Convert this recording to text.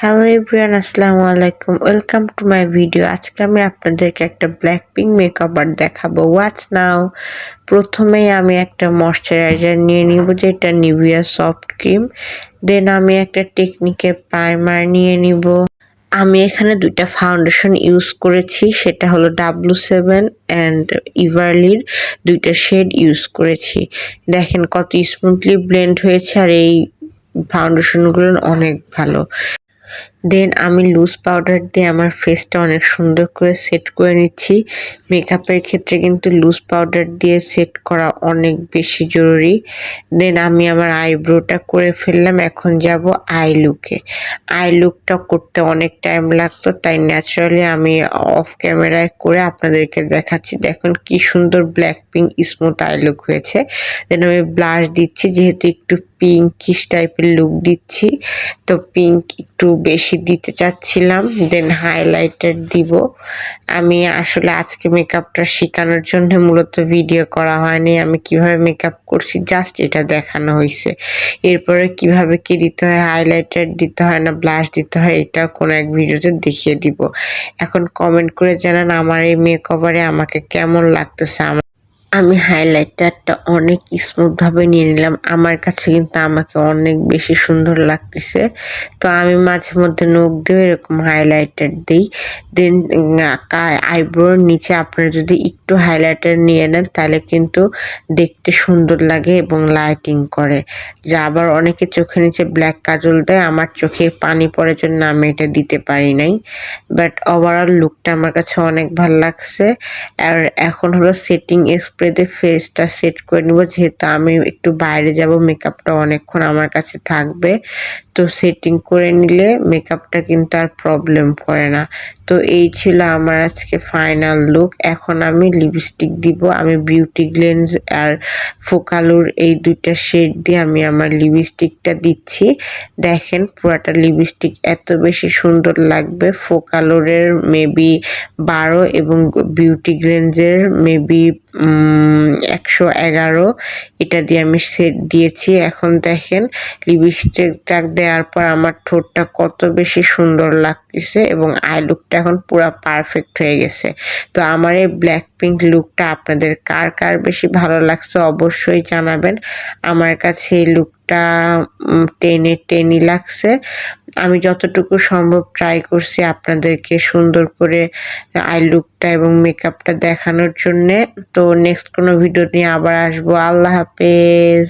Hello everyone, আসসালামু আলাইকুম। Welcome to my video. আজকে আমি আপনাদেরকে একটা ব্ল্যাকপিঙ্ক মেকআপ আর্ট দেখাবো। ওয়াচ নাও। প্রথমেই আমি একটা ময়শ্চারাইজার নিয়ে নিব, যেটা নিভিয়া সফট ক্রিম। দেন আমি একটা টেকনিকের প্রাইমার নিয়ে নিব। আমি এখানে দুইটা ফাউন্ডেশন ইউজ করেছি, সেটা হলো W7 অ্যান্ড ইভারলির দুইটা শেড ইউজ করেছি। দেখেন কত স্মুথলি ব্লেন্ড হয়েছে, আর এই ফাউন্ডেশনগুলো অনেক ভালো। দেন আমি লুজ পাউডার দিয়ে আমার ফেসটা অনেক সুন্দর করে সেট করে নিচ্ছি। মেকআপের ক্ষেত্রে কিন্তু লুজ পাউডার দিয়ে সেট করা অনেক বেশি জরুরি। দেন আমি আমার আইব্রোটা করে ফেললাম। এখন যাব আই লুকে। আই লুকটা করতে অনেক টাইম লাগতো, তাই ন্যাচারালি আমি অফ ক্যামেরায় করে আপনাদেরকে দেখাচ্ছি। দেখুন কি সুন্দর black pink smooth I look হয়েছে। দেন আমি ব্লাশ দিচ্ছি, যেহেতু একটু পিঙ্কিশ টাইপের লুক দিচ্ছি, তো পিঙ্ক একটু বেশি দিতে চাচ্ছিলাম। দেন হাইলাইটার দিব। আমি আসলে আজকে মেকআপটা শেখানোর জন্য মূলত ভিডিও করা হয়নি। আমি কিভাবে মেকআপ করছি জাস্ট এটা দেখানো হয়েছে। এরপরে কিভাবে কি দিতে হয়, হাইলাইটার দিতে হয় না ব্লাশ দিতে হয়, এটা কোনো এক ভিডিওতে দেখিয়ে দিব। এখন কমেন্ট করে জানান আমার এই মেকওভারে আমাকে কেমন লাগতেছে। আমি হাইলাইটারটা অনেক স্মুথভাবে নিয়ে নিলাম। আমার কাছে কিন্তু আমাকে অনেক বেশি সুন্দর লাগতেছে। তো আমি মাঝে মধ্যে নখ দিয়েও এরকম হাইলাইটার দিই। দেন আইব্রোর নিচে আপনারা যদি একটু হাইলাইটার নিয়ে নেন, তাহলে কিন্তু দেখতে সুন্দর লাগে এবং লাইটিং করে। যা আবার অনেকে চোখের নিচে ব্ল্যাক কাজল দেয়, আমার চোখে পানি পড়ার জন্য আমি এটা দিতে পারি নাই। বাট ওভারঅল লুকটা আমার কাছে অনেক ভালো লাগছে। আর এখন হলো সেটিং স্প্রে দিয়ে ফেসটা সেট করে নিব, যেহেতু আমি একটু বাইরে যাব, মেকআপটা অনেকক্ষণ আমার কাছে থাকবে। তো সেটিং করে নিলে মেকআপটা কিন্তু আর প্রবলেম করে না। তো এই ছিল আমার আজকে ফাইনাল লুক। এখন আমি লিপস্টিক দিব। আমি বিউটি গ্লেন্স আর ফোকালুর এই দুইটা শেড দিয়ে আমি আমার লিপস্টিকটা দিচ্ছি। দেখেন পুরাটা লিপস্টিক এত বেশি সুন্দর লাগবে। ফোকালুরের মেবি 12 এবং বিউটি গ্লেন্সের মেবি 111, এটা দিয়ে আমি সেট দিয়েছি। এখন দেখেন লিপস্টিকটা দেওয়ার পর আমার ঠোঁটটা কত বেশি সুন্দর লাগতেছে এবং আই লুকটা এখন পুরো পারফেক্ট হয়ে গেছে। তো আমার এই ব্ল্যাক পিঙ্ক লুকটা আপনাদের কার কার বেশি ভালো লাগছে অবশ্যই জানাবেন। আমার কাছে এই লুকটা 10/10 লাগছে। আমি যতটুকু সম্ভব ট্রাই করছি আপনাদেরকে সুন্দর করে আই লুকটা এবং মেকআপটা দেখানোর জন্যে। তো নেক্সট কোনো ভিডিও নিয়ে আবার আসবো। আল্লাহ হাফেজ।